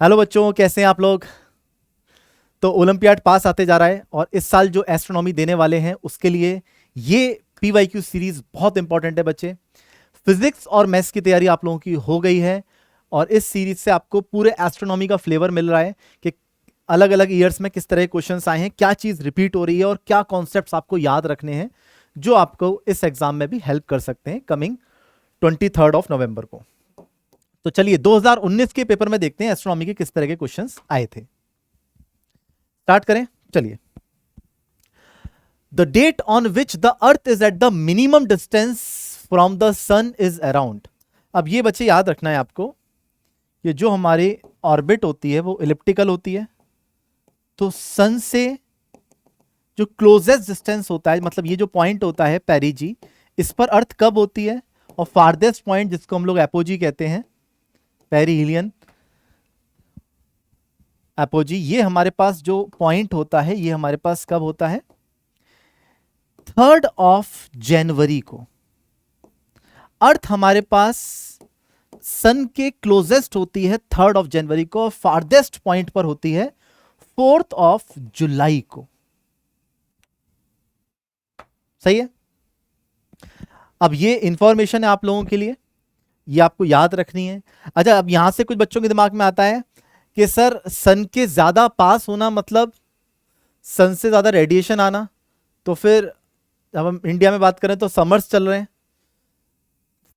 Hello बच्चों, कैसे हैं आप लोग। तो ओलंपियाड पास आते जा रहा है और इस साल जो एस्ट्रोनॉमी देने वाले हैं उसके लिए ये पीवाईक्यू सीरीज बहुत इंपॉर्टेंट है बच्चे। फिजिक्स और मैथ्स की तैयारी आप लोगों की हो गई है और इस सीरीज से आपको पूरे एस्ट्रोनॉमी का फ्लेवर मिल रहा है कि अलग अलग ईयर्स में किस तरह के क्वेश्चंस आए हैं, क्या चीज रिपीट हो रही है और क्या कॉन्सेप्ट्स आपको याद रखने हैं जो आपको इस एग्जाम में भी हेल्प कर सकते हैं कमिंग 23 नवंबर को। तो चलिए 2019 के पेपर में देखते हैं एस्ट्रोनॉमी के किस तरह के क्वेश्चंस आए थे। स्टार्ट करें, चलिए। The date on which the earth is at the minimum distance from the sun is around. अब ये बच्चे याद रखना है आपको, ये जो हमारी ऑर्बिट होती है वो इलिप्टिकल होती है। तो सन से जो क्लोजेस्ट डिस्टेंस होता है, मतलब ये जो पॉइंट होता है पेरिजी, इस पर अर्थ कब होती है, और फारदेस्ट पॉइंट जिसको हम लोग एपोजी कहते हैं, पेरिहिलियन एपोजी, ये हमारे पास जो पॉइंट होता है ये हमारे पास कब होता है, 3 जनवरी को। अर्थ हमारे पास सन के क्लोजेस्ट होती है 3 जनवरी को और फारदेस्ट पॉइंट पर होती है 4 जुलाई को। सही है। अब ये इंफॉर्मेशन है आप लोगों के लिए, ये आपको याद रखनी है। अच्छा, अब यहां से कुछ बच्चों के दिमाग में आता है कि सर सन के ज्यादा पास होना मतलब सन से ज्यादा रेडिएशन आना, तो फिर जब हम इंडिया में बात करें तो समर्स चल रहे हैं,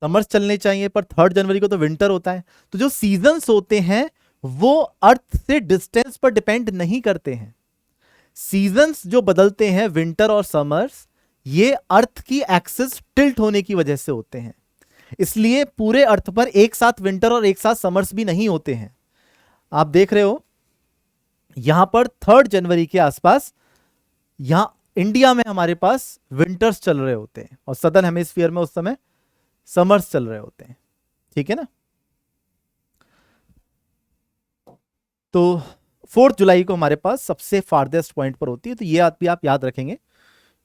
समर्स चलने चाहिए, पर 3 जनवरी को तो विंटर होता है। तो जो सीजन्स होते हैं वो अर्थ से डिस्टेंस पर डिपेंड नहीं करते हैं। सीजन्स जो बदलते हैं विंटर और समर्स, ये अर्थ की एक्सिस टिल्ट होने की वजह से होते हैं। इसलिए पूरे अर्थ पर एक साथ विंटर और एक साथ समर्स भी नहीं होते हैं। आप देख रहे हो यहां पर 3 जनवरी के आसपास यहां इंडिया में हमारे पास विंटर्स चल रहे होते हैं और सदर्न हेमिस्फीयर में उस समय समर्स चल रहे होते हैं। ठीक है ना। तो 4 जुलाई को हमारे पास सबसे फारदेस्ट पॉइंट पर होती है, तो ये बात भी आप याद रखेंगे,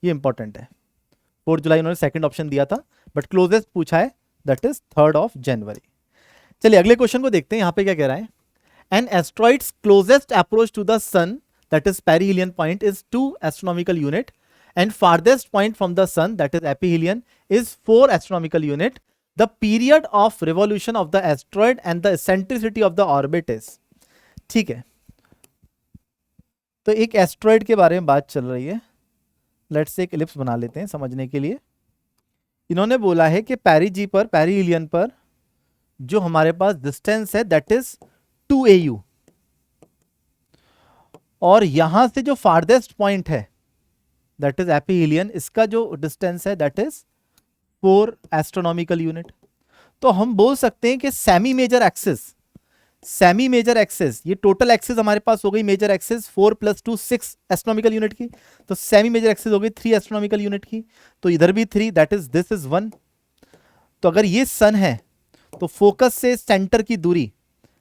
ये इंपॉर्टेंट है। 4 जुलाई उन्होंने सेकंड ऑप्शन दिया था, बट क्लोजेस्ट पूछा है, दैट इज 3 जनवरी। चलिए अगले क्वेश्चन को देखते हैं, यहां पे क्या कह रहा है। An asteroids closest approach to the sun, that is perihelion point, is 2 astronomical unit and farthest point from the sun, that is aphelion, is 4 astronomical unit. The period of revolution of the asteroid and the eccentricity of the orbit is। ठीक है, तो एक asteroid के बारे में बात चल रही है। लेट्स से एक इलिप्स बना लेते हैं समझने के लिए। इन्होंने बोला है कि पेरिजी पर, पेरिहिलियन पर जो हमारे पास डिस्टेंस है दैट इज 2 AU, और यहां से जो फारदेस्ट पॉइंट है दैट इज एपीहिलियन, इसका जो डिस्टेंस है दैट इज 4 एस्ट्रोनॉमिकल यूनिट। तो हम बोल सकते हैं कि semi major axis, semi major axis, ये टोटल एक्सिस हमारे पास हो गई मेजर एक्सिस 4 + 2 6 एस्ट्रोनॉमिकल यूनिट की, तो सेमी मेजर एक्सिस हो गई 3 एस्ट्रोनॉमिकल यूनिट की, तो इधर भी 3, दैट इज दिस इज 1। तो अगर ये सन है तो फोकस से सेंटर की दूरी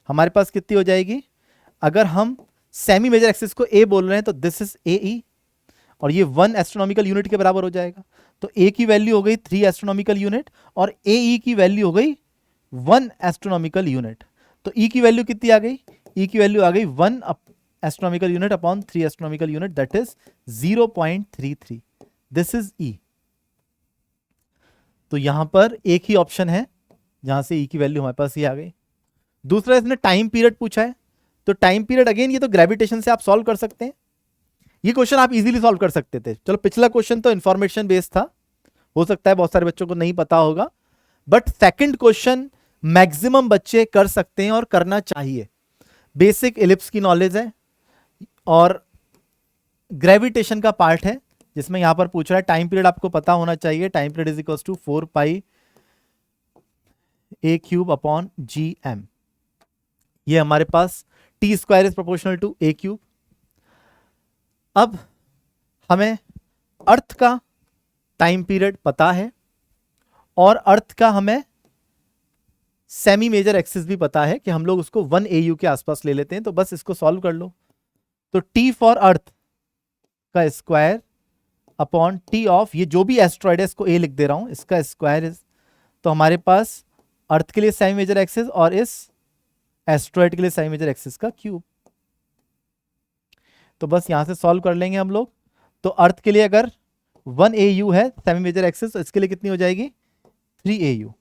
हमारे पास कितनी हो जाएगी, अगर हम सेमी मेजर एक्सिस को ए बोल रहे हैं तो दिस इज AE, और ये 1 एस्ट्रोनॉमिकल यूनिट के बराबर हो जाएगा। तो ए की वैल्यू हो गई 3 एस्ट्रोनॉमिकल यूनिट और AE की वैल्यू हो गई 1 एस्ट्रोनॉमिकल यूनिट। तो E की वैल्यू कितनी आ गई, E की वैल्यू आ गई 1 astronomical unit upon 3 astronomical unit, that is 0.33। This is E। तो यहां पर एक ही ऑप्शन है जहां से E की वैल्यू हमारे पास ये आ गई। दूसरा इसने टाइम पीरियड पूछा है, तो टाइम पीरियड अगेन ये तो ग्रेविटेशन से आप सॉल्व कर सकते हैं, ये क्वेश्चन आप इजीली सॉल्व कर सकते थे। चलो पिछला क्वेश्चन तो इंफॉर्मेशन बेस्ड था, हो सकता है बहुत सारे बच्चों को नहीं पता होगा, बट सेकंड क्वेश्चन मैक्सिमम बच्चे कर सकते हैं और करना चाहिए। बेसिक इलिप्स की नॉलेज है और ग्रेविटेशन का पार्ट है, जिसमें यहां पर पूछ रहा है टाइम पीरियड आपको पता होना चाहिए। Time period is equal to 4πA³ upon GM। ये हमारे पास T² is proportional to A³। अब हमें अर्थ का टाइम पीरियड पता है और अर्थ का हमें सेमी मेजर एक्सिस भी पता है कि हम लोग उसको 1 AU के आसपास ले लेते हैं, तो बस इसको सॉल्व कर लो। तो T फॉर अर्थ का स्क्वायर अपॉन T ऑफ, ये जो भी एस्ट्रॉइड है इसको A लिख दे रहा हूं, इसका स्क्वायर इज, तो हमारे पास अर्थ के लिए सेमी मेजर एक्सिस और इस एस्ट्रॉइड के लिए सेमी मेजर एक्सिस का क्यूब। तो बस यहां से सॉल्व कर लेंगे हम लोग। तो अर्थ के लिए अगर 1 AU है सेमी मेजर एक्सिस, तो इसके लिए कितनी हो जाएगी 3 AU।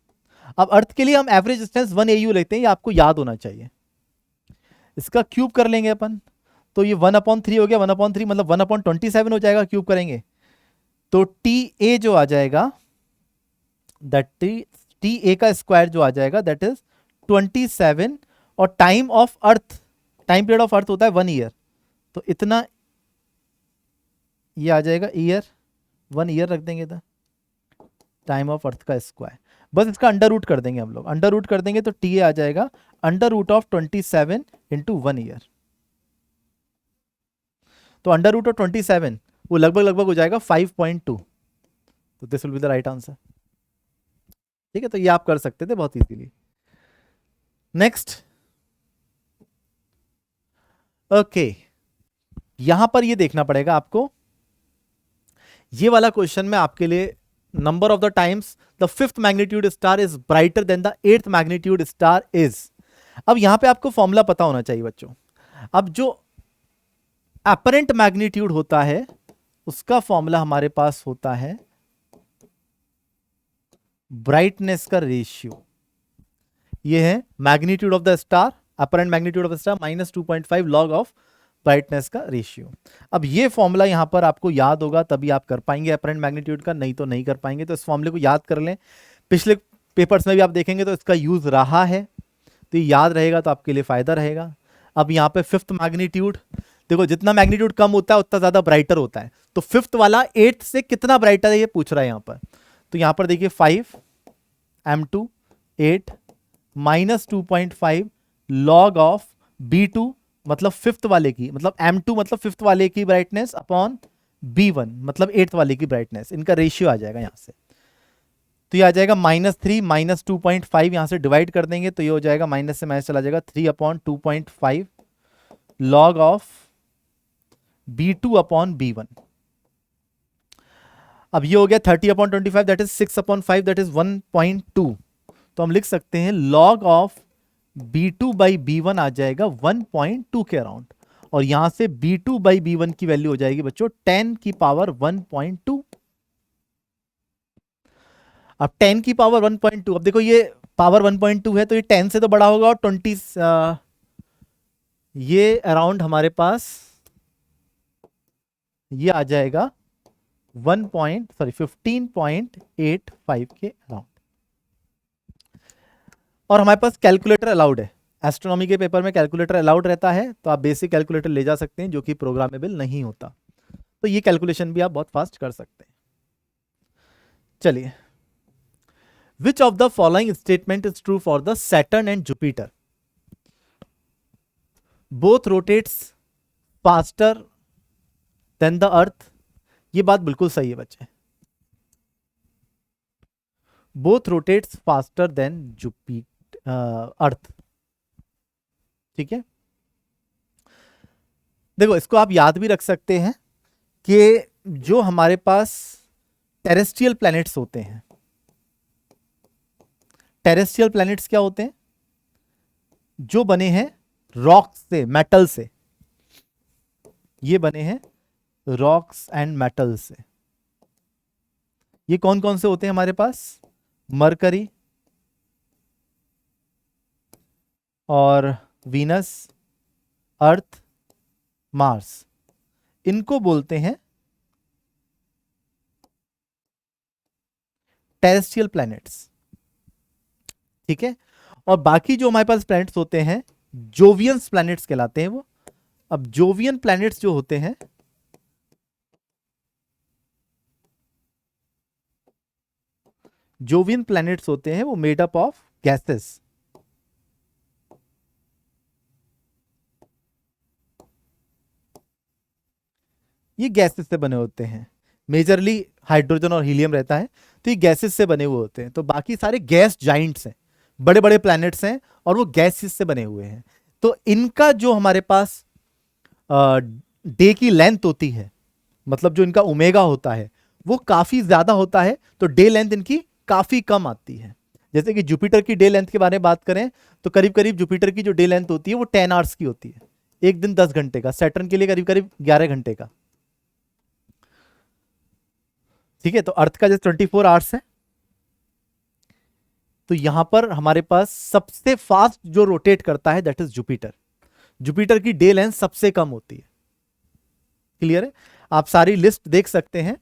अब अर्थ के लिए हम एवरेज डिस्टेंस 1 AU लेते हैं, ये आपको याद होना चाहिए। इसका क्यूब कर लेंगे अपन, तो ये 1/3 हो गया, 1/3 मतलब 1/27 हो जाएगा क्यूब करेंगे। तो TA जो आ जाएगा दैट TA का स्क्वायर जो आ जाएगा दैट इज 27, और time of earth, time period of earth होता है 1 ईयर, तो इतना ये आ जाएगा ईयर, 1 ईयर रख देंगे था टाइम ऑफ अर्थ का स्क्वायर। बस इसका अंडर रूट कर देंगे हम लोग, अंडर रूट कर देंगे तो TA आ जाएगा under root of 27 into 1 year. तो अंडर रूट ऑफ 27 वो लगभग हो जाएगा 5.2। तो this will be the right answer. ठीक है, तो ये आप कर सकते थे बहुत इजीली। नेक्स्ट, ओके, यहां पर ये देखना पड़ेगा आपको, ये वाला क्वेश्चन में आपके लिए number of the times the 5th magnitude star is brighter then the 8th magnitude star is. अब यहां पे आपको फॉर्मूला पता होना चाहिए बच्चों। अब जो अपरेंट मैग्नीट्यूड होता है उसका फॉर्मूला हमारे पास होता है ब्राइटनेस का रेशियो। ये है magnitude of the star, apparent magnitude of the star minus 2.5 log of brightness का रेशियो। अब ये फॉर्मूला यहां पर आपको याद होगा तभी आप कर पाएंगे अपरेंट मैग्नीट्यूड का, नहीं तो नहीं कर पाएंगे। तो इस फॉर्मूले को याद कर लें, पिछले पेपर्स में भी आप देखेंगे तो इसका यूज रहा है, तो ये याद रहेगा तो आपके लिए फायदा रहेगा। अब यहाँ पे 5th मैग्नीट्यूड, देखो जितना मैग्नीट्यूड कम होता है उतना ज्यादा ब्राइटर होता है, तो 5th वाला 8th से कितना ब्राइटर है ये पूछ रहा है यहाँ पर। तो यहाँ पर देखिए 5 M2 8 minus 2.5 log of B2 मतलब 5th वाले की, मतलब M2 मतलब 5th वाले की ब्राइटनेस अपॉन B1 मतलब 8th वाले की ब्राइटनेस, इनका रेशियो आ जाएगा यहां से। तो ये आ जाएगा -3 माइनस 2.5, यहां से डिवाइड कर देंगे तो ये हो जाएगा माइनस से माइनस चला जाएगा 3/2.5 log of B2 upon B1। अब ये हो गया 30/25 दैट इज 6/5 दैट इज 1.2। तो हम लिख सकते हैं log of B2 by B1 आ जाएगा 1.2 के अराउंड, और यहां से B2 बाई B1 की वैल्यू हो जाएगी बच्चों 10 की पावर 1.2। अब 10 की पावर 1.2, अब देखो ये पावर 1.2 है तो ये 10 से तो बड़ा होगा, और 20 ये अराउंड हमारे पास ये आ जाएगा 15.85 के अराउंड। और हमारे पास कैलकुलेटर अलाउड है, एस्ट्रोनॉमी के पेपर में कैलकुलेटर अलाउड रहता है, तो आप बेसिक कैलकुलेटर ले जा सकते हैं जो कि प्रोग्रामेबल नहीं होता, तो ये कैलकुलेशन भी आप बहुत फास्ट कर सकते हैं। चलिए, which of the following statement is true for the Saturn and Jupiter? Both rotates faster than the earth. ये बात बिल्कुल सही है बच्चे, both rotates faster than Jupiter earth. ठीक है, देखो इसको आप याद भी रख सकते हैं कि जो हमारे पास टेरेस्ट्रियल प्लैनेट्स होते हैं, टेरेस्ट्रियल प्लैनेट्स क्या होते हैं? जो बने हैं रॉक्स से, मेटल से, ये बने हैं रॉक्स एंड मेटल से। ये कौन कौन से होते हैं हमारे पास? मरकरी और वीनस, अर्थ, मार्स, इनको बोलते हैं टेरेस्ट्रियल प्लैनेट्स। ठीक है, और बाकी जो हमारे पास प्लैनेट्स होते हैं जोवियंस प्लैनेट्स कहलाते हैं वो। अब जोवियन प्लैनेट्स जो होते हैं, जोवियन प्लैनेट्स होते हैं वो मेड अप ऑफ गैसेस। ये गैसेस से बने होते हैं, मेजरली हाइड्रोजन और हीलियम रहता है, तो ये गैसेस से बने हुए होते हैं। तो बाकी सारे गैस जाइंट्स हैं, बड़े बड़े प्लैनेट्स हैं और वो गैसेस से बने हुए हैं। तो इनका जो हमारे पास डे की लेंथ होती है, मतलब जो इनका ओमेगा होता है वो काफी ज्यादा होता है, तो डे लेंथ इनकी काफी कम आती है। जैसे कि जुपिटर की डे लेंथ के बारे में बात करें तो करीब करीब जुपिटर की जो डे लेंथ होती है वो 10 आवर्स की होती है, एक दिन 10 घंटे का। सैटर्न के लिए करीब करीब 11 घंटे का। ठीक है, तो अर्थ का जैसे 24 आवर्स है, तो यहां पर हमारे पास सबसे फास्ट जो रोटेट करता है दैट इज जुपिटर। जुपिटर की डे लेंथ सबसे कम होती है। क्लियर है? आप सारी लिस्ट देख सकते हैं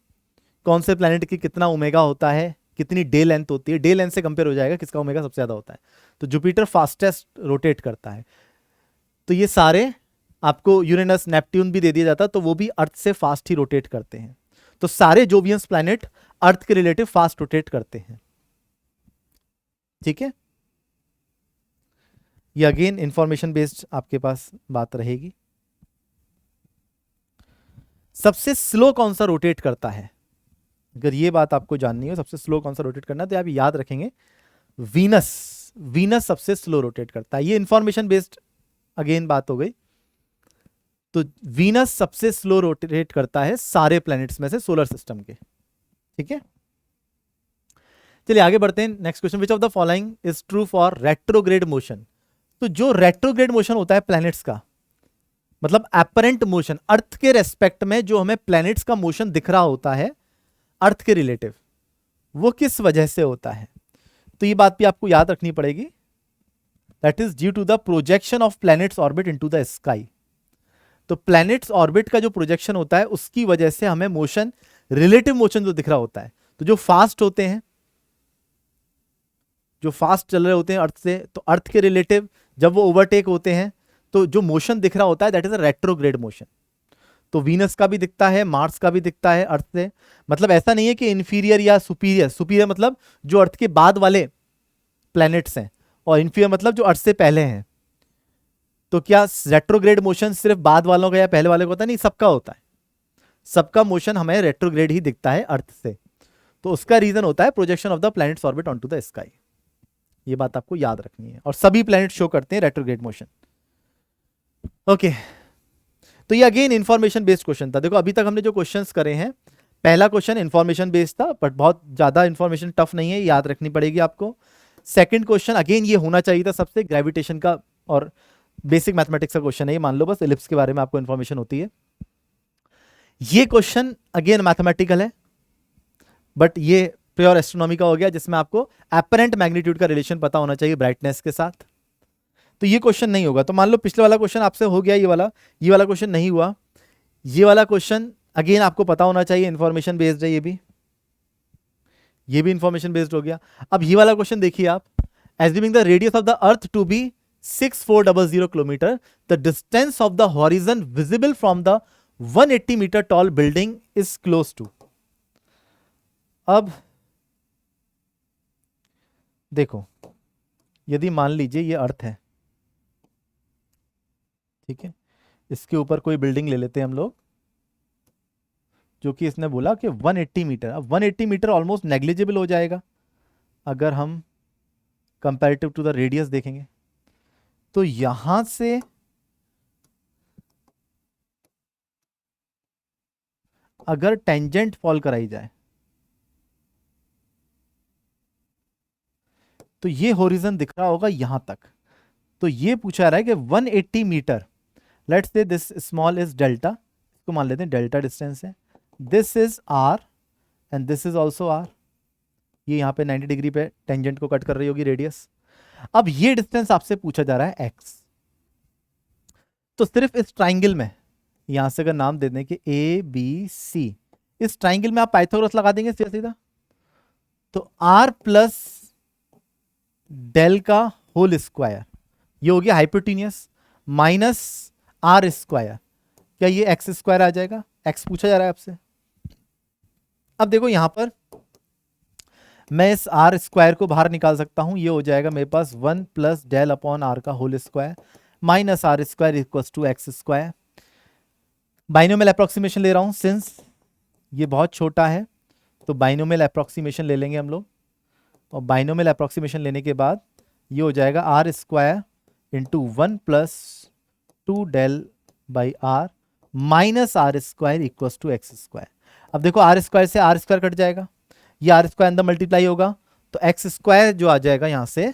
कौन से प्लैनेट की कितना ओमेगा होता है, कितनी डे लेंथ होती है, डे लेंथ से कंपेयर हो जाएगा किसका ओमेगा सबसे ज्यादा होता है। तो जुपिटर फास्टेस्ट रोटेट करता है। तो ये सारे आपको यूरेनस नेपट्यून भी दे दिया जाता, तो वो भी अर्थ से फास्ट ही रोटेट करते हैं। तो सारे जोवियंस प्लैनेट अर्थ के रिलेटिव फास्ट रोटेट करते हैं। ठीक है, ये अगेन इंफॉर्मेशन बेस्ड आपके पास बात रहेगी। सबसे स्लो कौन सा रोटेट करता है, अगर ये बात आपको जाननी हो सबसे स्लो कौन सा रोटेट करना, तो आप याद रखेंगे वीनस। वीनस सबसे स्लो रोटेट करता है। ये इंफॉर्मेशन बेस्ड अगेन बात हो गई। तो वीनस सबसे स्लो रोटेट करता है सारे प्लैनेट्स में से सोलर सिस्टम के। ठीक है, चलिए आगे बढ़ते हैं। Next question, which of the following is true for retrograde motion. तो जो रेट्रोग्रेड मोशन होता है प्लैनेट्स का, मतलब एपरेंट मोशन, अर्थ के रेस्पेक्ट में जो हमें प्लैनेट्स का मोशन दिख रहा होता है अर्थ के रिलेटिव, वो किस वजह से होता है। तो ये बात भी आपको याद रखनी पड़ेगी, that is due to the projection of planets orbit into the sky. तो प्लैनेट्स ऑर्बिट का जो प्रोजेक्शन होता है उसकी वजह से हमें मोशन, रिलेटिव मोशन जो दिख रहा होता है। तो जो फास्ट होते हैं, जो फास्ट चल रहे होते हैं अर्थ से, तो अर्थ के रिलेटिव जब वो ओवरटेक होते हैं तो जो मोशन दिख रहा होता है that is a retrograde motion. तो वीनस का भी दिखता है, मार्स का भी दिखता है अर्थ से। मतलब ऐसा नहीं है कि इंफीरियर या सुपीरियर। सुपीरियर मतलब जो अर्थ के बाद वाले प्लैनेट्स हैं, और इंफीरियर मतलब जो अर्थ से पहले हैं। तो क्या रेट्रोग्रेड मोशन सिर्फ बाद वालों का या पहले वाले का होता है? नहीं, सबका होता है। सबका मोशन हमें रेट्रोग्रेड ही दिखता है अर्थ से। तो उसका रीजन होता है projection of the planets orbit on to the sky. ये बात आपको याद रखनी है, और सभी प्लैनेट शो करते हैं रेट्रोग्रेड मोशन। ओके, तो ये अगेन इंफॉर्मेशन बेस्ड क्वेश्चन था। देखो अभी तक हमने जो क्वेश्चंस करे हैं, पहला क्वेश्चन इंफॉर्मेशन बेस्ड था, बट बहुत ज्यादा इंफॉर्मेशन टफ नहीं है, याद रखनी पड़ेगी आपको। सेकंड क्वेश्चन अगेन ये होना चाहिए था सबसे, ग्रेविटेशन का और बेसिक मैथमेटिक्स का क्वेश्चन है ये, मान लो बस इलिप्स के बारे में आपको इंफॉर्मेशन होती है। ये क्वेश्चन अगेन मैथमेटिकल है, बट ये प्योर एस्ट्रोनॉमी का हो गया, जिसमें आपको एपरेंट मैग्नीट्यूड का रिलेशन पता होना चाहिए ब्राइटनेस के साथ। तो ये क्वेश्चन नहीं होगा। तो मान लो पिछले वाला क्वेश्चन आपसे हो गया, ये वाला क्वेश्चन नहीं हुआ। ये वाला क्वेश्चन अगेन आपको पता होना चाहिए, इंफॉर्मेशन बेस्ड है ये भी इंफॉर्मेशन बेस्ड हो गया। अब ये वाला क्वेश्चन देखिए आप, assuming the radius of the earth to be 6400 kilometre, the distance of the horizon visible from the 180 metre tall building is close to. अब देखो, यदि मान लीजिए ये अर्थ है, ठीक है, इसके ऊपर कोई बिल्डिंग ले लेते हैं हम लोग, जो कि इसने बोला कि 180 मीटर। अब 180 मीटर ऑलमोस्ट नेग्लिजिबल हो जाएगा अगर हम कंपैरेटिव टू द रेडियस देखेंगे। तो यहां से अगर टेंजेंट फॉल कराई जाए तो ये होरिजन दिख रहा होगा यहां तक। तो ये पूछा रहा है कि 180 metre, let's say this small is delta, इसको मान लेते हैं डेल्टा डिस्टेंस है, this is r and this is also r. ये यहाँ पे 90 डिग्री पे टेंजेंट को कट कर रही होगी रेडियस। अब ये डिस्टेंस आपसे पूछा जा रहा है एक्स। तो सिर्फ इस ट्राइंगल में यहां से अगर नाम दे दें कि ए बी सी, इस ट्राइंगल में आप पाइथागोरस लगा देंगे सीधा सीधा, तो आर प्लस डेल का होल स्क्वायर, ये हो गया हाइपोटेन्यूस, माइनस आर स्क्वायर, क्या ये एक्स स्क्वायर आ जाएगा? एक्स पूछा जा रहा है आपसे। अब देखो यहां पर मैं इस आर स्क्वायर को बाहर निकाल सकता हूं, ये हो जाएगा मेरे पास 1 प्लस डेल अपॉन आर का whole square minus r square equal to x square. Binomial approximation ले रहा हूं, सिंस ये बहुत छोटा है तो बाइनोमियल अप्रोक्सीमेशन ले लेंगे हम लोग, और बाइनोमियल अप्रोक्सीमेशन लेने के बाद ये हो जाएगा r square into 1 plus 2 del by r minus r square equal to x square. अब देखो आर स्क्वायर से आर स्क्वायर कट जाएगा, ये आर स्क्वायर अंदर मल्टीप्लाई होगा, तो एक्स स्क्वायर जो आ जाएगा यहां से,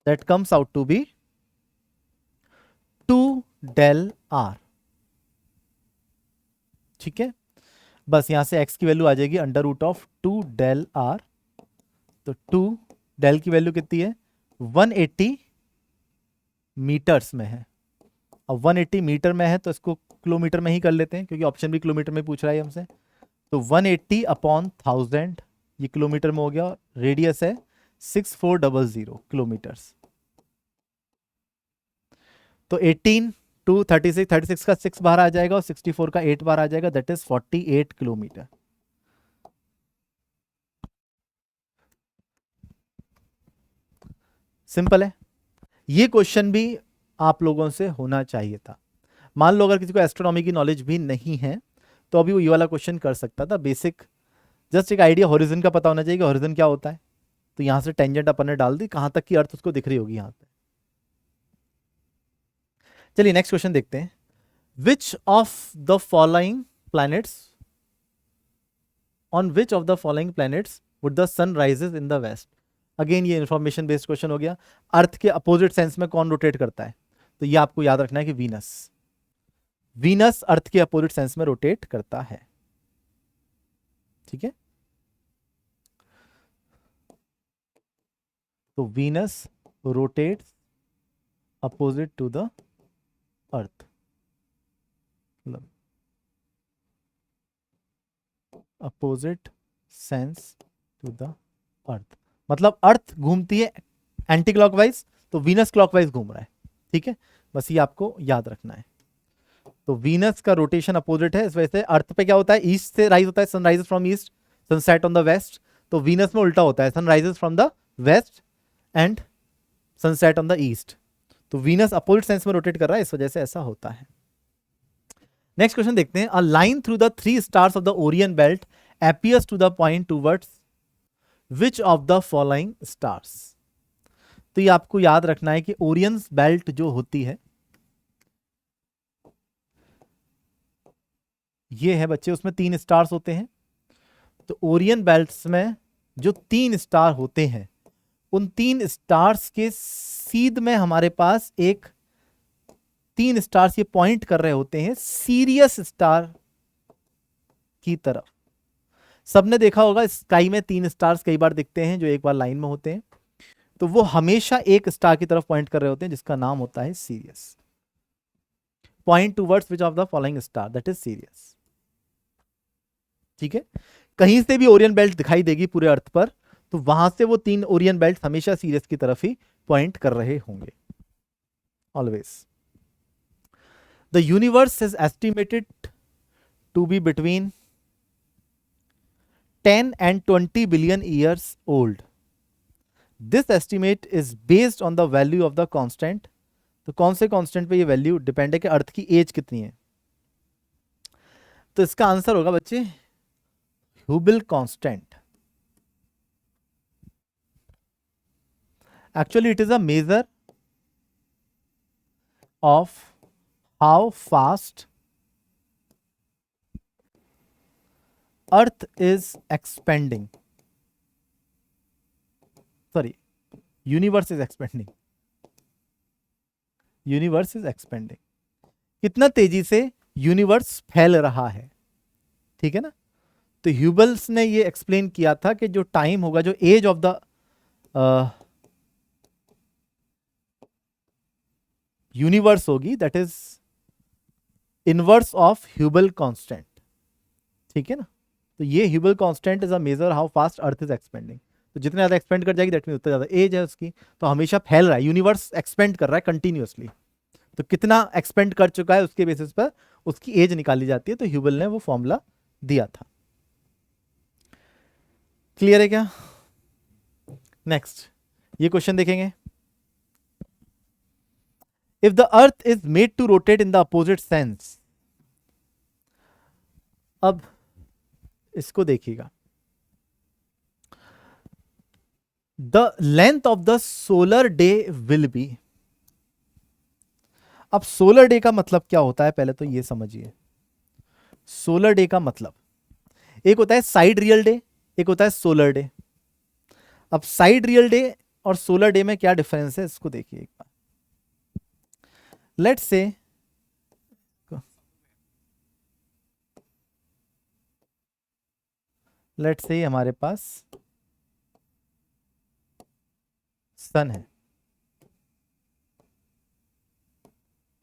that comes out to be 2 del r। ठीक है, बस यहां से x की वैल्यू आ जाएगी under root of 2 del r। तो 2 del की वैल्यू कितनी है, 180 मीटर्स में है। अब 180 मीटर में है तो इसको किलोमीटर में ही कर लेते हैं, क्योंकि ऑप्शन भी किलोमीटर में पूछ रहा है हमसे। तो 180 अपॉन 1000, ये किलोमीटर में हो गया। रेडियस है 6400 किलोमीटर्स। तो 18 टू 36, 36 का 6 बार आ जाएगा और 64 का 8 बार आ जाएगा, दैट इज 48 किलोमीटर। सिंपल है। ये क्वेश्चन भी आप लोगों से होना चाहिए था। मान लो अगर किसी को एस्ट्रोनॉमी की नॉलेज भी नहीं है तो अभी वो ये वाला क्वेश्चन कर सकता था। बेसिक जस्ट एक आइडिया हॉरिजन का पता होना चाहिए कि हॉरिजन क्या होता है। तो यहां से टेंजेंट अपन ने डाल दी, कहां तक की अर्थ उसको दिख रही होगी यहां पे। चलिए नेक्स्ट क्वेश्चन देखते हैं। Which of the following planets, on which of the following planets would the sun rises in the west. Again ये इंफॉर्मेशन बेस्ड क्वेश्चन हो गया। अर्थ के अपोजिट सेंस में कौन रोटेट करता है, तो ये आपको याद रखना है कि वीनस। वीनस अर्थ के अपोजिट सेंस में रोटेट करता है। ठीक है, तो Venus rotates opposite to the earth, मतलब opposite sense to the earth, मतलब अर्थ घूमती है एंटी क्लॉकवाइज, तो वीनस क्लॉकवाइज घूम रहा है। ठीक है, बस ये आपको याद रखना है। तो वीनस का रोटेशन अपोजिट है, इस वजह से अर्थ पे क्या होता है, ईस्ट से राइज होता है, sun rises from east, sunset on the west. तो वीनस में उल्टा होता है, sun rises from the west and sunset on the east. तो वीनस अपोजिट सेंस में रोटेट कर रहा है, इस वजह से ऐसा होता है। नेक्स्ट क्वेश्चन देखते हैं। A line through the 3 stars of the Orion belt appears to the point towards which of the following stars। तो ये आपको याद रखना है कि ओरियन बेल्ट जो होती है, ये है बच्चे, उसमें 3 स्टार्स होते हैं। तो ओरियन बेल्ट्स में जो 3 स्टार होते हैं, उन 3 स्टार्स के सीध में हमारे पास एक 3 स्टार्स ये पॉइंट कर रहे होते हैं सीरियस स्टार की तरफ। सबने देखा होगा स्काई में 3 स्टार्स कई बार दिखते हैं जो एक बार लाइन में होते हैं, तो वो हमेशा एक स्टार की तरफ पॉइंट कर रहे होते हैं जिसका नाम होता है serious. Point towards which of the following star, that is serious. ठीक है, कहीं से भी ओरियन बेल्ट दिखाई देगी पूरे अर्थ पर, तो वहां से वो 3 ओरियन बेल्ट हमेशा सीरियस की तरफ ही पॉइंट कर रहे होंगे, always. The universe is estimated to be between 10 and 20 billion years old. This estimate is based on the value of the constant। तो कौन से कांस्टेंट पे ये वैल्यू डिपेंड है कि अर्थ की एज कितनी है। तो इसका आंसर होगा बच्चे Hubble constant. Actually it is a measure of how fast earth is expanding, sorry universe is expanding, universe is expanding, कितना तेजी से यूनिवर्स फैल रहा है। ठीक है ना, तो ह्यूबल्स ने ये एक्सप्लेन किया था कि जो टाइम होगा, जो एज ऑफ द यूनिवर्स होगी, that is inverse of Hubble constant. ठीक है ना, तो ये Hubble constant is a measure how fast earth is expanding. तो जितने ज्यादा एक्सपेंड कर जाएगी दैट मीन उतना ज्यादा एज है उसकी, तो हमेशा फैल रहा है, यूनिवर्स एक्सपेंड कर रहा है कंटिन्यूअसली। तो कितना एक्सपेंड कर चुका है उसके बेसिस पर उसकी एज निकाली जाती है। तो ह्यूबल ने वो फॉर्मूला दिया था। क्लियर है क्या? नेक्स्ट ये क्वेश्चन देखेंगे। If the earth is made to rotate in the opposite sense, अब इसको देखिएगा, the length of the solar day will be. अब सोलर डे का मतलब क्या होता है पहले तो ये समझिए। सोलर डे का मतलब, एक होता है साइड रियल डे, एक होता है सोलर डे। अब साइड रियल डे और सोलर डे में क्या डिफरेंस है इसको देखिए एक बार। लेट्स से हमारे पास सन है,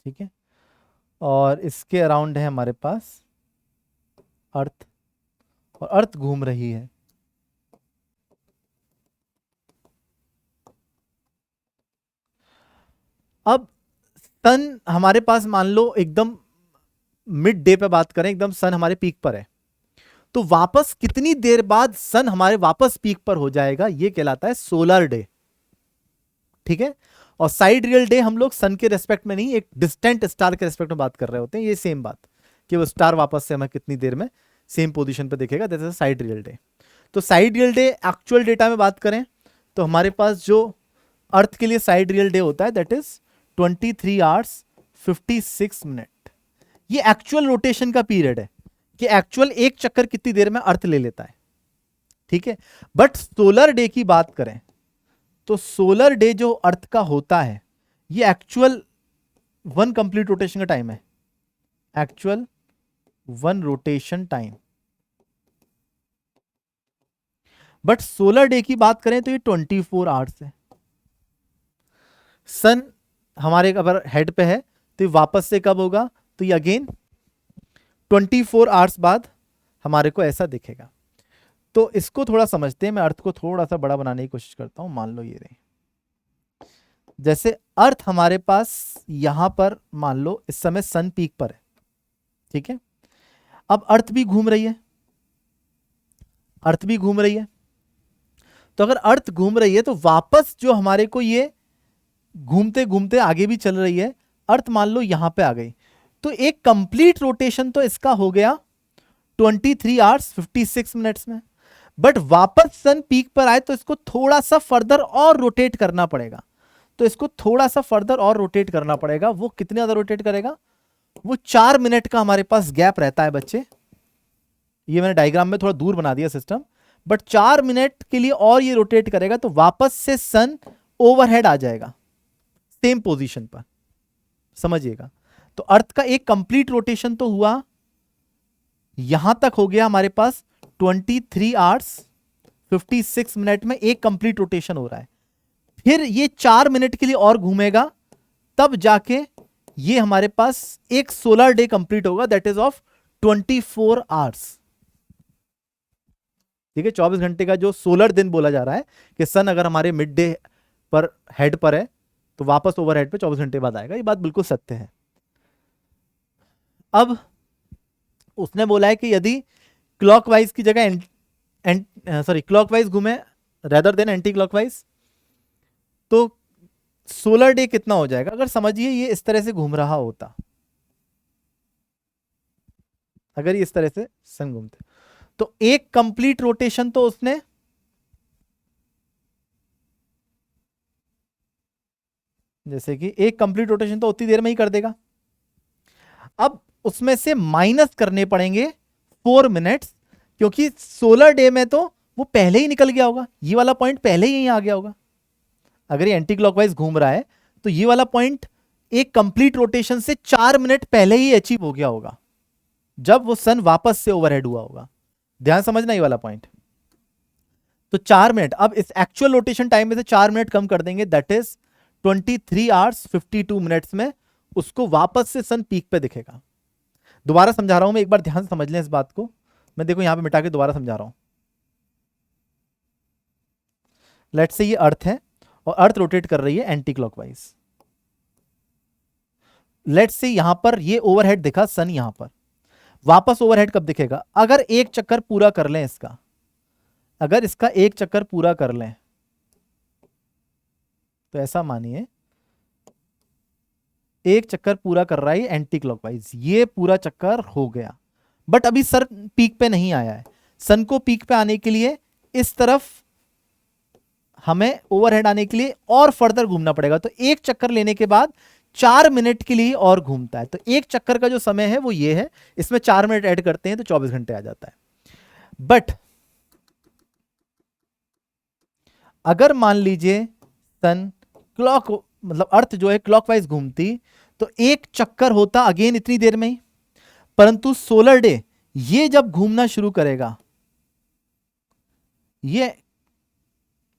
ठीक है, और इसके अराउंड है हमारे पास अर्थ, और अर्थ घूम रही है। अब सन हमारे पास मान लो एकदम मिड डे पे बात करें, एकदम सन हमारे पीक पर है, तो वापस कितनी देर बाद सन हमारे वापस पीक पर हो जाएगा, ये कहलाता है सोलर डे, ठीक है। और साइड रियल डे हम लोग सन के रेस्पेक्ट में नहीं, एक डिस्टेंट स्टार के रेस्पेक्ट में बात कर रहे होते हैं, ये सेम बात कि वो स्टार वापस से हमें कितनी देर में सेम पोजीशन पे दिखेगा, that is sidereal day. तो sidereal day actual data में बात करें तो हमारे पास जो अर्थ के लिए साइड रियल डे होता है दैट इज 23 आवर्स 56 मिनट। ये एक्चुअल रोटेशन का पीरियड है कि एक्चुअल एक चक्कर कितनी देर में अर्थ ले लेता है, ठीक है। बट सोलर डे की बात करें तो सोलर डे जो अर्थ का होता है ये एक्चुअल 1 कंप्लीट रोटेशन का टाइम है, actual 1 rotation time. But solar day की बात करें तो ये 24 आवर्स है। सन हमारे अगर हेड पे है तो ये वापस से कब होगा, तो ये अगेन 24 आवर्स बाद हमारे को ऐसा दिखेगा। तो इसको थोड़ा समझते हैं, मैं अर्थ को थोड़ा सा बड़ा बनाने की कोशिश करता हूं। मान लो ये रही, जैसे अर्थ हमारे पास यहां पर मान लो इस समय सन पीक पर है, ठीक है। अब अर्थ भी घूम रही है, अर्थ भी घूम रही है, तो अगर अर्थ घूम रही है तो वापस जो हमारे को ये घूमते घूमते आगे भी चल रही है, अर्थ मान लो यहां पे आ गई, तो एक कंप्लीट रोटेशन तो इसका हो गया 23 आवर्स 56 मिनट्स में। बट वापस सन पीक पर आए तो इसको थोड़ा सा फर्दर और रोटेट करना पड़ेगा, तो इसको थोड़ा सा फर्दर और रोटेट करना पड़ेगा। वो कितने ज्यादा रोटेट करेगा, वो 4 मिनट का हमारे पास गैप रहता है बच्चे। ये मैंने डायग्राम में थोड़ा दूर बना दिया सिस्टम, बट 4 मिनट के लिए और ये रोटेट करेगा तो वापस से सन ओवरहेड आ जाएगा सेम पोजीशन पर, समझिएगा। तो अर्थ का एक कंप्लीट रोटेशन तो हुआ, यहां तक हो गया हमारे पास 23 आवर्स 56 मिनट में एक कंप्लीट रोटेशन हो रहा है। फिर ये 4 मिनट के लिए और घूमेगा, तब जाके ये हमारे पास एक सोलर डे कंप्लीट होगा, दैट इज ऑफ 24 आवर्स, ठीक है। 24 घंटे का जो सोलर दिन बोला जा रहा है कि सन अगर हमारे मिड डे पर हेड पर है तो वापस ओवर हेड पे 24 घंटे बाद आएगा, ये बात बिल्कुल सत्य है। अब उसने बोला है कि यदि क्लॉकवाइज की जगह क्लॉकवाइज घूमे रेदर देन एंटी क्लॉकवाइज, तो सोलर डे कितना हो जाएगा। अगर समझिए ये इस तरह से घूम रहा होता, अगर ये इस तरह से सन घूमते तो एक कंप्लीट रोटेशन तो उसने जैसे कि एक कंप्लीट रोटेशन तो उतनी देर में ही कर देगा। अब उसमें से माइनस करने पड़ेंगे 4 मिनट्स, क्योंकि सोलर डे में तो वो पहले ही निकल गया होगा, ये वाला पॉइंट पहले ही यहीं आ गया होगा। अगर ये एंटी क्लॉकवाइज घूम रहा है तो ये वाला पॉइंट एक कंप्लीट रोटेशन से 4 मिनट पहले ही अचीव हो गया होगा, जब वो सन वापस से ओवरहेड हुआ होगा। ध्यान समझना ये वाला पॉइंट। तो 4 मिनट, अब इस एक्चुअल रोटेशन टाइम में से 4 मिनट कम कर देंगे, दैट इज 23 आवर्स 52 मिनट्स में उसको वापस से सन पीक पे दिखेगा। दोबारा समझा रहा हूं मैं, एक बार ध्यान से समझ लें इस बात को। मैं देखो यहां पे मिटा के दोबारा समझा रहा हूं। लेट्स से ये अर्थ है और अर्थ रोटेट कर रही है एंटी क्लॉकवाइज। लेट्स से यहां पर ये ओवरहेड दिखा सन, यहां पर वापस ओवरहेड कब दिखेगा, अगर एक चक्कर पूरा कर लें इसका, अगर इसका एक चक्कर पूरा कर लें तो ऐसा मानिए एक चक्कर पूरा कर रहा है एंटी क्लॉकवाइज, ये पूरा चक्कर हो गया। बट अभी सर पीक पे नहीं आया है, सन को पीक पे आने के लिए इस तरफ हमें ओवरहेड आने के लिए और फर्दर घूमना पड़ेगा। तो एक चक्कर लेने के बाद 4 मिनट के लिए और घूमता है, तो एक चक्कर का जो समय है वो ये है, इसमें 4 मिनट ऐड करते हैं तो 24 घंटे आ जाता है। बट अगर मान लीजिए सन क्लॉक मतलब अर्थ जो है क्लॉकवाइज घूमती तो एक चक्कर होता अगेन इतनी देर में ही, परंतु सोलर डे ये जब घूमना शुरू करेगा, ये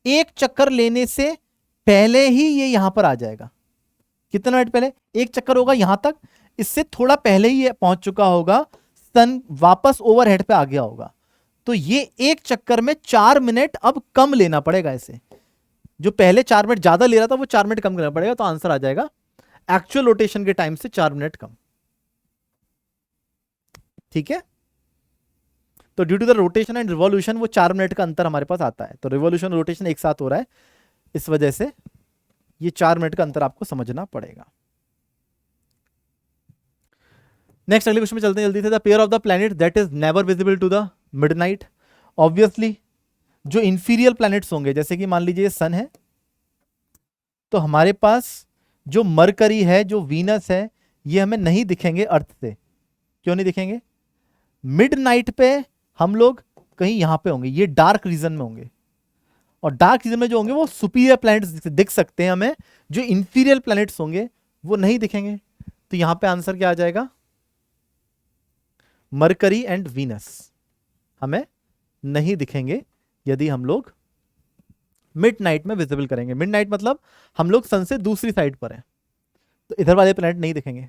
एक चक्कर लेने से पहले ही ये यहां पर आ जाएगा। कितना मिनट पहले? एक चक्कर होगा यहां तक, इससे थोड़ा पहले ही ये पहुंच चुका होगा, सन वापस ओवरहेड पे आ गया होगा। तो ये एक चक्कर में 4 मिनट अब कम लेना पड़ेगा इसे। जो पहले 4 मिनट ज्यादा ले रहा था वो 4 मिनट कम करना पड़ेगा, तो आंसर आ जाएगा एक्चुअल रोटेशन के टाइम से 4 मिनट कम। ठीक है, तो due to the rotation and revolution वो 4 मिनट का अंतर हमारे पास आता है। तो रिवॉल्यूशन रोटेशन एक साथ हो रहा है, इस वजह से ये 4 मिनट का अंतर आपको समझना पड़ेगा। नेक्स्ट अगले क्वेश्चन में चलते हैं जल्दी से। The pair of the planet that is never visible to the midnight. Obviously जो इंफीरियर प्लैनेट्स होंगे, जैसे कि मान लीजिए सन है, तो हमारे पास जो मरकरी है, जो वीनस है, ये हमें नहीं दिखेंगे अर्थ से। क्यों नहीं दिखेंगे? मिडनाइट पे हम लोग कहीं यहां पे होंगे, ये डार्क रीजन में होंगे, और डार्क रीजन में जो होंगे वो सुपीरियर प्लैनेट्स दिख सकते हैं हमें, जो इंफीरियर प्लैनेट्स होंगे वो नहीं दिखेंगे। तो यहां पे आंसर क्या आ जाएगा? मरकरी एंड वीनस हमें नहीं दिखेंगे यदि हम लोग मिडनाइट में विजिबल करेंगे। मिडनाइट मतलब हम लोग सन से दूसरी साइड पर हैं, तो इधर वाले प्लैनेट नहीं दिखेंगे।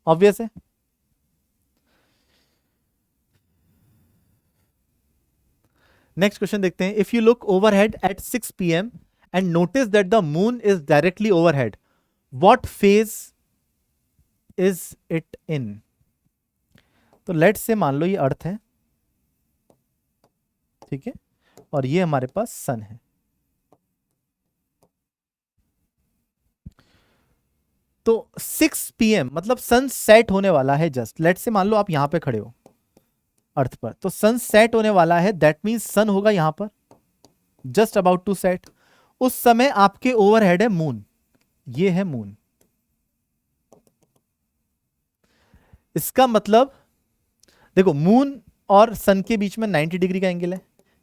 ऑब्वियस है। नेक्स्ट क्वेश्चन देखते हैं। If you look overhead at 6 PM and notice that the moon is directly overhead, what phase is it in? तो लेट से मान लो ये अर्थ है, ठीक है, और ये हमारे पास सन है। तो 6 PM मतलब सन सेट होने वाला है जस्ट। लेट से मान लो आप यहां पे खड़े हो अर्थ पर, तो सन सेट होने वाला है, दैट मींस सन होगा यहां पर, जस्ट अबाउट टू सेट। उस समय आपके ओवरहेड है मून, ये है मून। इसका मतलब देखो, मून और सन के बीच में 90 डिग्री का एंगल है,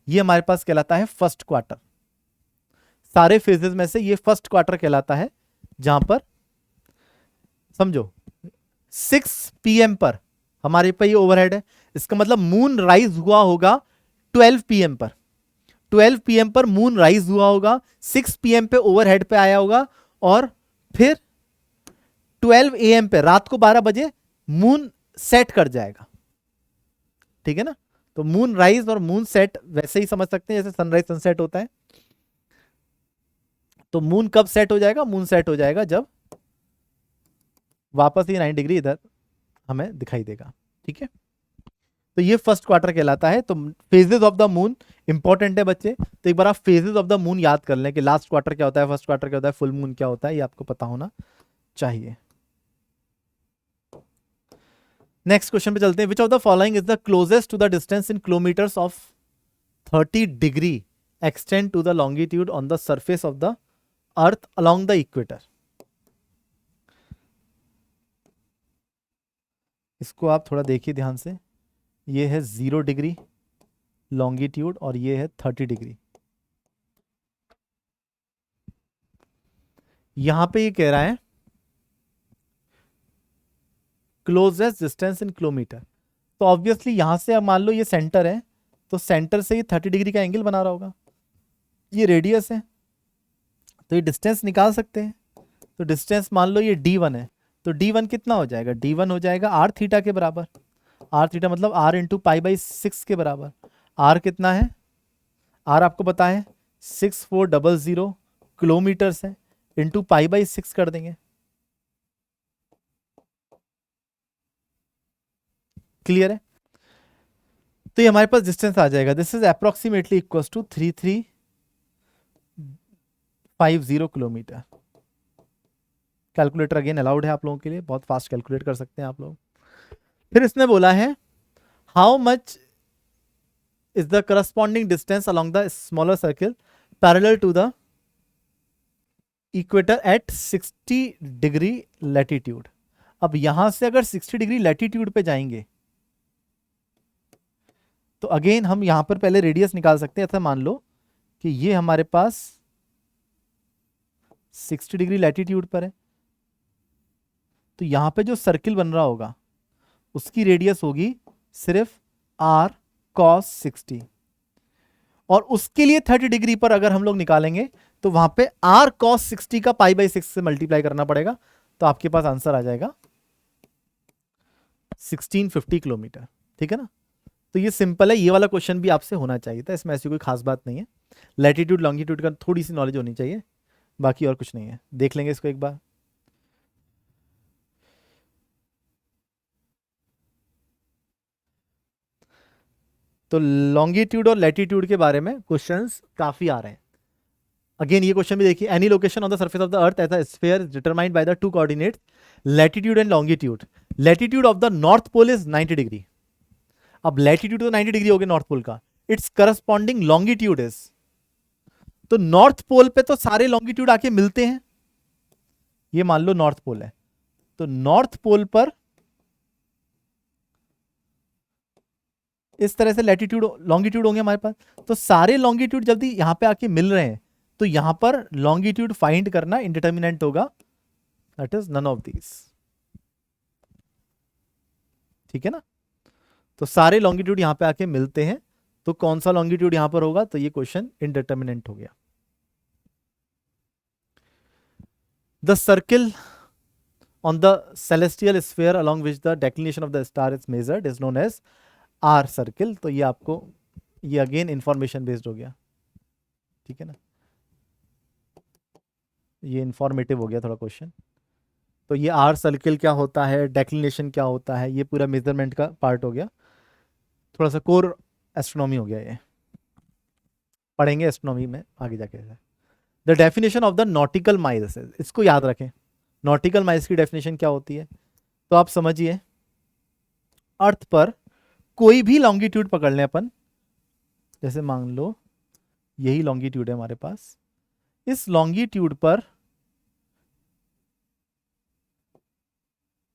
ये हमारे पास कहलाता है फर्स्ट क्वार्टर। सारे फेजेस में से ये फर्स्ट क्वार्टर कहलाता है, जहां पर समझो 6 PM पर हमारे पे ये ओवरहेड है। इसका मतलब मून राइज हुआ होगा 12 PM पर। 12 PM पर मून राइज हुआ होगा, 6 PM पे ओवरहेड पे आया होगा, और फिर 12 AM पे रात को 12 बजे मून सेट कर जाएगा। ठीक है ना? तो मून राइज और मून सेट वैसे ही समझ सकते हैं जैसे सनराइज सनसेट होता है। तो मून कब सेट हो जाएगा? मून सेट हो जाएगा जब वापस ही 9 डिग्री इधर हमें दिखाई देगा। ठीक है, तो ये फर्स्ट क्वार्टर कहलाता है। तो phases of the moon important है बच्चे, तो एक बार आप फेजेस ऑफ द मून याद कर लें कि लास्ट क्वार्टर क्या होता है, फर्स्ट क्वार्टर क्या होता है, फुल मून क्या होता है, ये आपको पता होना चाहिए। नेक्स्ट क्वेश्चन पे चलते हैं। Which of the following is the closest to the distance in kilometres of 30 degree extend to the longitude on the surface of the earth along the equator? इसको आप थोड़ा देखिए ध्यान से। ये है 0 डिग्री लॉन्गिट्यूड और ये है 30 डिग्री। यहां पे ये कह रहा है क्लोजेस्ट डिस्टेंस इन किलोमीटर, तो ऑब्वियसली यहां से अब मान लो ये सेंटर है, तो सेंटर से ये 30 डिग्री का एंगल बना रहा होगा। ये रेडियस है, तो ये डिस्टेंस निकाल सकते हैं। तो डिस्टेंस मान लो ये d1 है, तो d1 कितना हो जाएगा? d1 हो जाएगा r थीटा के बराबर। r थीटा मतलब r इंटू π/6 के बराबर। r कितना है? r आपको पता है 6400 किलोमीटर्स है, इंटू π/6 कर देंगे। क्लियर है? तो ये हमारे पास डिस्टेंस आ जाएगा। This is approximately equal to 3350 kilometre. Calculator again allowed है आप लोगों के लिए, बहुत फास्ट कैलकुलेट कर सकते हैं आप लोग। फिर इसने बोला है how much is the corresponding distance along the smaller circle parallel to the equator at 60 degree latitude. अब यहां से अगर 60 डिग्री लैटिट्यूड पे जाएंगे तो अगेन हम यहां पर पहले रेडियस निकाल सकते हैं। ऐसा मान लो कि ये हमारे पास 60 डिग्री लैटिट्यूड पर है, तो यहां पे जो सर्किल बन रहा होगा उसकी रेडियस होगी सिर्फ r cos 60, और उसके लिए 30 डिग्री पर अगर हम लोग निकालेंगे तो वहां पे r cos 60 का π/6 से मल्टीप्लाई करना पड़ेगा, तो आपके पास आंसर आ जाएगा 1650 किलोमीटर। ठीक है ना, तो ये सिंपल है, ये वाला क्वेश्चन भी आपसे होना चाहिए था, इसमें ऐसी कोई खास बात नहीं है। लैटिट्यूड लॉन्गिट्यूड का थोड़ी सी नॉलेज होनी चाहिए, बाकी और कुछ नहीं है। देख लेंगे इसको एक बार। तो लॉन्गिट्यूड और लैटिट्यूड के बारे में क्वेश्चंस काफी आ रहे हैं। अगेन ये क्वेश्चन भी देखिए, any location on the surface of the earth as a sphere determined by the two coordinates latitude and longitude. Latitude of the north pole is 90 degree. अब लैटिट्यूड तो 90 डिग्री हो गया नॉर्थ पोल का, it's corresponding longitude is, तो north pole पे तो सारे longitude आके मिलते हैं, ये मान लो नॉर्थ पोल है, तो नॉर्थ पोल पर इस तरह से लैटिट्यूड लॉन्गिट्यूड होंगे हमारे पास, तो सारे लॉन्गिट्यूड जल्दी यहां पे आके मिल रहे हैं, तो यहां पर लॉन्गिट्यूड फाइंड करना इंडिटरमिनेंट होगा, that is none of these. ठीक है ना, तो सारे लॉन्गिट्यूड यहां पे आके मिलते हैं, तो कौन सा लॉन्गिट्यूड यहां पर होगा, तो ये क्वेश्चन इंडिटरमिनेंट हो गया। The circle on the celestial sphere along which the declination of the star is measured is known as R circle। तो ये आपको, ये अगेन इंफॉर्मेशन बेस्ड हो गया। ठीक है ना, ये इंफॉर्मेटिव हो गया थोड़ा क्वेश्चन। तो ये R सर्किल क्या होता है, डेक्लिनेशन क्या होता है, ये पूरा मेजरमेंट का पार्ट हो गया, थोड़ा सा कोर एस्ट्रोनॉमी हो गया, ये पढ़ेंगे एस्ट्रोनॉमी में आगे जाके। The definition of the nautical miles, इसको याद रखें, नॉटिकल माइल्स की डेफिनेशन क्या होती है। तो आप समझिए, अर्थ पर कोई भी लॉन्गिट्यूड पकड़ लें अपन, जैसे मान लो यही लॉन्गिट्यूड है हमारे पास, इस लॉन्गिट्यूड पर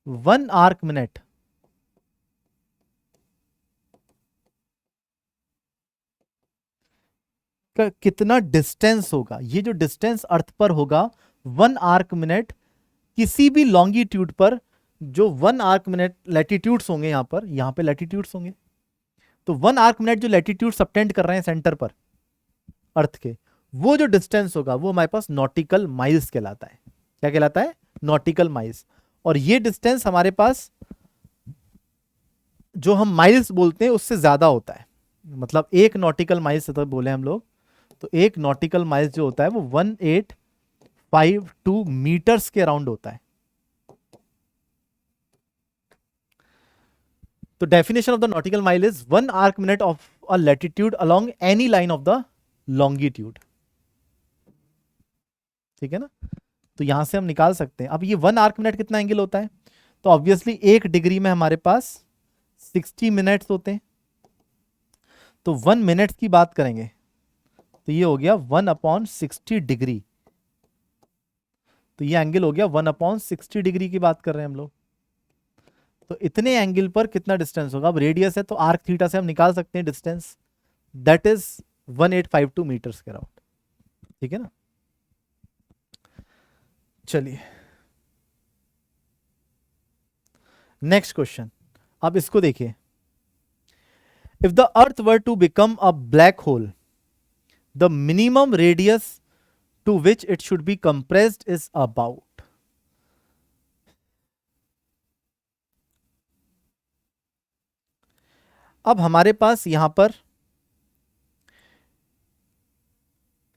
1 आर्क मिनट का कितना डिस्टेंस होगा, ये जो डिस्टेंस अर्थ पर होगा 1 आर्क मिनट, किसी भी लॉन्गिट्यूड पर जो 1 आर्क मिनट लैटिट्यूड्स होंगे, यहां पे लैटिट्यूड्स होंगे, तो 1 आर्क मिनट जो लैटिट्यूड सबटेंड कर रहे हैं सेंटर पर अर्थ के, वो जो डिस्टेंस होगा वो हमारे पास नॉटिकल माइल्स कहलाता है। क्या कहलाता है, नॉटिकल माइल्स। और ये डिस्टेंस हमारे पास जो हम माइल्स बोलते हैं उससे ज्यादा होता है, मतलब एक नॉटिकल माइल्स तो बोले हम लोग, तो एक नॉटिकल माइल्स जो होता है वो 1852 मीटर्स के अराउंड होता है। तो definition of the nautical mile is 1 arc minute of a latitude along any line of the longitude. ठीक है ना, तो यहां से हम निकाल सकते हैं। अब ये 1 आर्क मिनट कितना एंगल होता है, तो ऑब्वियसली 1 डिग्री में हमारे पास 60 मिनट्स होते हैं, तो 1 मिनट की बात करेंगे तो ये हो गया 1/60 डिग्री, तो ये एंगल हो गया 1/60 डिग्री की बात कर रहे हैं हम लोग। तो इतने एंगल पर कितना डिस्टेंस होगा, अब रेडियस है तो आर्क थीटा से हम निकाल सकते हैं डिस्टेंस, दैट इज 1852 मीटर्स के अराउंड। ठीक है ना, चलिए नेक्स्ट क्वेश्चन, अब इसको देखिए। If the earth were to become a black hole, the minimum radius to which it should be compressed is about. अब हमारे पास यहां पर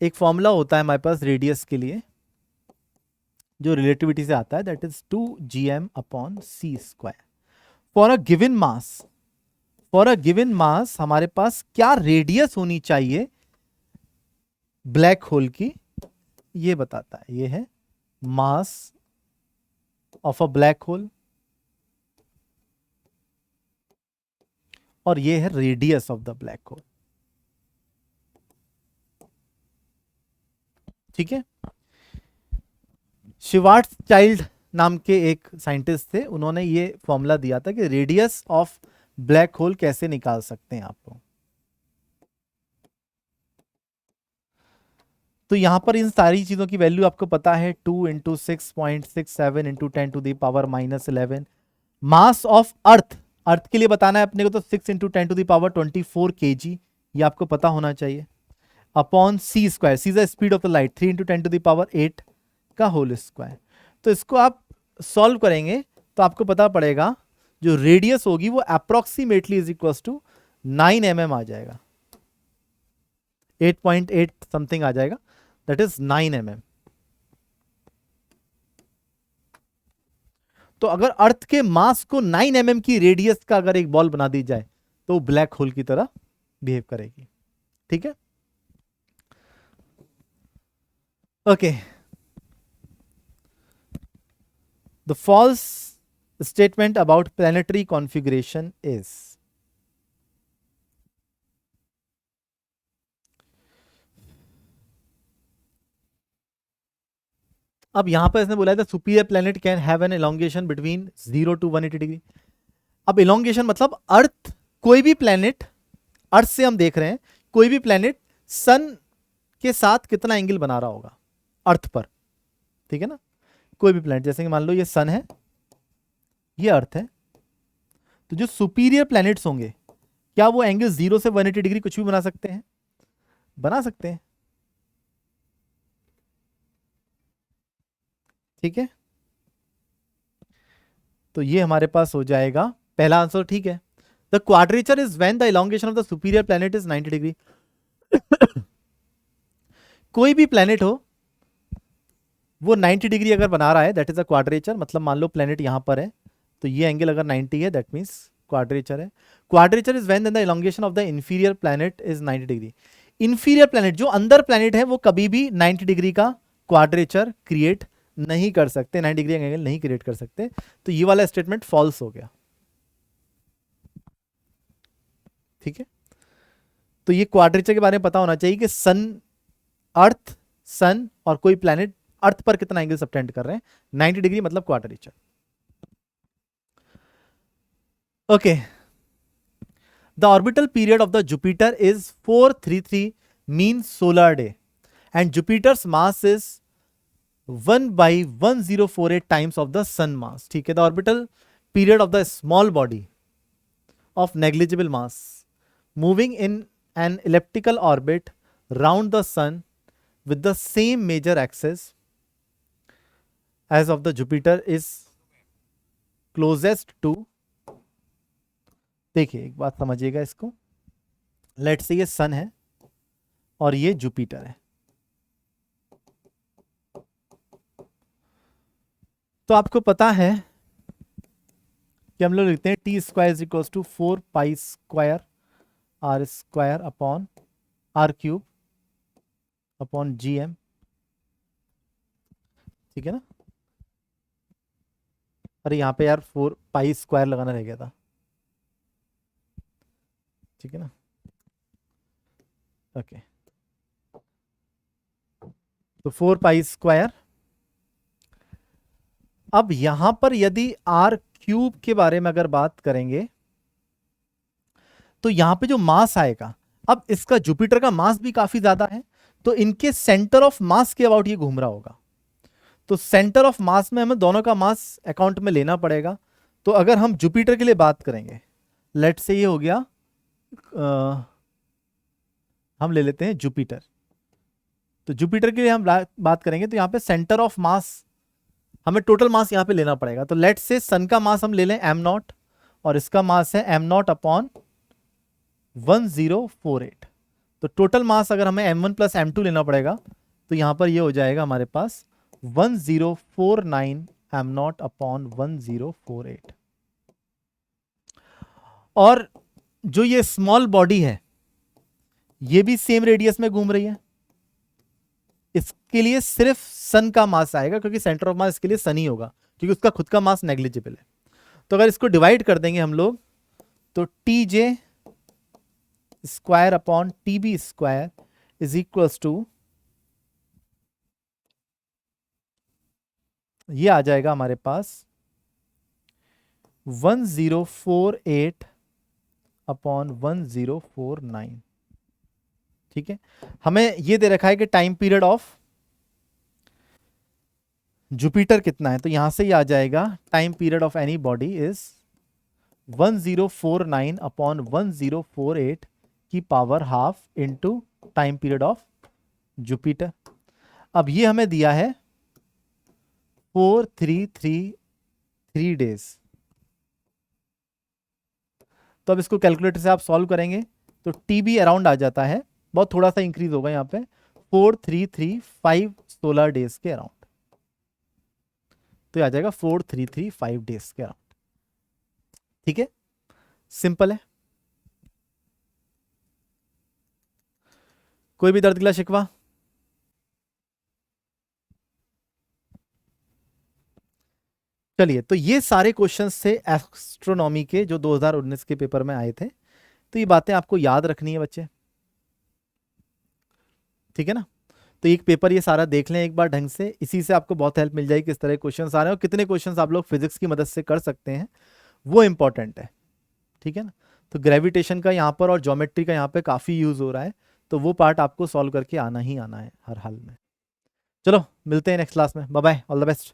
एक फॉर्मूला होता है हमारे पास रेडियस के लिए, जो रिलेटिविटी से आता है, that is 2gm/c²। For a given mass, for a given mass हमारे पास क्या रेडियस होनी चाहिए ब्लैक होल की, ये बताता है। ये है mass of a black whole और ये है radius of the black hole. ठीक है, शिवार्ट्ज़चाइल्ड नाम के एक साइंटिस्ट थे, उन्होंने ये फॉर्मूला दिया था कि रेडियस ऑफ ब्लैक होल कैसे निकाल सकते हैं आप लोग। तो यहां पर इन सारी चीजों की वैल्यू आपको पता है, 2 into 6.67 into 10⁻11। Mass of earth, earth के लिए बताना है अपने को, तो 6 इंटू 10⁻24 kg, ये आपको पता होना चाहिए, upon c square, c the speed of the light, 3 into 10⁸ का होल स्क्वायर। तो इसको आप सॉल्व करेंगे तो आपको पता पड़ेगा जो रेडियस होगी वो approximately is equal to 9 mm आ जाएगा, 8.8 समथिंग आ जाएगा, दैट इज 9 mm। तो अगर अर्थ के मास को 9 mm की रेडियस का अगर एक बॉल बना दी जाए तो ब्लैक होल की तरह बिहेव करेगी। ठीक है, okay. The false statement about planetary configuration is, अब यहां पर इसने बोला था superior planet can have an elongation between 0 to 180 degree. अब एलोंगेशन मतलब अर्थ, कोई भी प्लैनेट, अर्थ से हम देख रहे हैं, कोई भी प्लैनेट सन के साथ कितना एंगल बना रहा होगा अर्थ पर, ठीक है ना। कोई भी प्लैनेट, जैसे कि मान लो ये सन है, ये अर्थ है, तो जो सुपीरियर प्लैनेट्स होंगे क्या वो एंगल 0 से 180 डिग्री कुछ भी बना सकते हैं? बना सकते हैं, ठीक है। तो ये हमारे पास हो जाएगा पहला आंसर, ठीक है। The quadrature is when the elongation of the superior planet is 90 degree. कोई भी प्लैनेट हो वो 90 डिग्री अगर बना रहा है, दैट इज अ क्वाड्रेचर। मतलब मान लो प्लैनेट यहां पर है, तो ये एंगल अगर 90 है, दैट मींस क्वाड्रेचर है। Quadrature is when the elongation of the inferior planet is 90 degree. Inferior planet, जो अंदर प्लैनेट है, वो कभी भी 90 डिग्री का क्वाड्रेचर क्रिएट नहीं कर सकते, 90 डिग्री एंगल नहीं क्रिएट कर सकते। तो ये वाला स्टेटमेंट फॉल्स हो गया, ठीक है। तो ये क्वाड्रेचर के बारे में पता होना चाहिए कि सन, अर्थ, सन और कोई प्लैनेट अर्थ पर कितना एंगल सबटेंड कर रहे हैं, 90 डिग्री मतलब quadrature. Okay, the orbital period of the Jupiter is 433 mean solar day and Jupiter's mass is 1/1048 times of the sun mass. ठीक है, the orbital period of the small body of negligible mass moving in an elliptical orbit round the sun with the same major axis as of the Jupiter is closest to, देखिए एक बात समझिएगा इसको, let's say ये सन है और ये Jupiter है, तो आपको पता है कि हम लोग लिखते हैं T square is equal to 4 square r square upon r cube upon G M, ठीक है ना। अरे यहाँ पे यार 4 स्क्वायर लगाना रह गया था, ठीक है ना। ओके, तो 4 स्क्वायर। अब यहां पर यदि आर क्यूब के बारे में अगर बात करेंगे तो यहां पे जो मास आएगा, अब इसका जुपिटर का मास भी काफी ज्यादा है, तो इनके सेंटर ऑफ मास के अबाउट ये घूम रहा होगा। तो सेंटर ऑफ मास में हमें दोनों का मास अकाउंट में लेना पड़ेगा। तो अगर हम जुपिटर के लिए बात करेंगे, लेट से ये हो गया, हम ले लेते हैं जुपिटर। तो जुपिटर के लिए हम बात करेंगे तो यहां पे सेंटर ऑफ मास, हमें टोटल मास यहां पे लेना पड़ेगा। तो लेट से सन का मास हम ले लें m0 और इसका मास है m0 अपॉन 1048। तो टोटल मास अगर हमें m1 प्लस m2 लेना पड़ेगा तो यहां पर ये हो जाएगा हमारे पास 1049 m0 अपॉन 1048। और जो ये स्मॉल बॉडी है ये भी सेम रेडियस में घूम रही है, इसके लिए सिर्फ सन का मास आएगा क्योंकि सेंटर ऑफ मास इसके लिए सन ही होगा, क्योंकि उसका खुद का मास नेग्लिजिबल है। तो अगर इसको डिवाइड कर देंगे हम लोग तो T J square upon T B square is equals to, ये आ जाएगा हमारे पास 1048 अपॉन 1049। ठीक है, हमें ये दे रखा है कि टाइम पीरियड ऑफ जुपिटर कितना है, तो यहां से ही आ जाएगा time period of any body is 1049 upon 1048 की power half into time period of Jupiter. अब ये हमें दिया है 4333 डेज। तो अब इसको कैलकुलेटर से आप सॉल्व करेंगे तो टी बी अराउंड आ जाता है, बहुत थोड़ा सा इंक्रीज होगा यहाँ पे, 4335 डेज के अराउंड। तो ये आ जाएगा 4335 डेज के अराउंड। ठीक है, सिंपल है। कोई भी दर्द गिला शिकवा? चलिए, तो ये सारे क्वेश्चंस थे एस्ट्रोनॉमी के जो 2019 के पेपर में आए थे। तो ये बातें आपको याद रखनी है बच्चे, ठीक है ना। तो एक पेपर ये सारा देख लें एक बार ढंग से, इसी से आपको बहुत हेल्प मिल जाएगी किस तरह के क्वेश्चंस आ रहे हैं और कितने क्वेश्चंस आप लोग फिजिक्स की मदद से कर सकते हैं, वो इंपॉर्टेंट है, ठीक है ना। तो ग्रेविटेशन का यहाँ पर और ज्योमेट्री का यहाँ पे काफ़ी यूज़ हो रहा है, तो वो पार्ट आपको सॉल्व करके आना ही आना है हर हाल में। चलो मिलते हैं नेक्स्ट क्लास में, bye bye, all the best.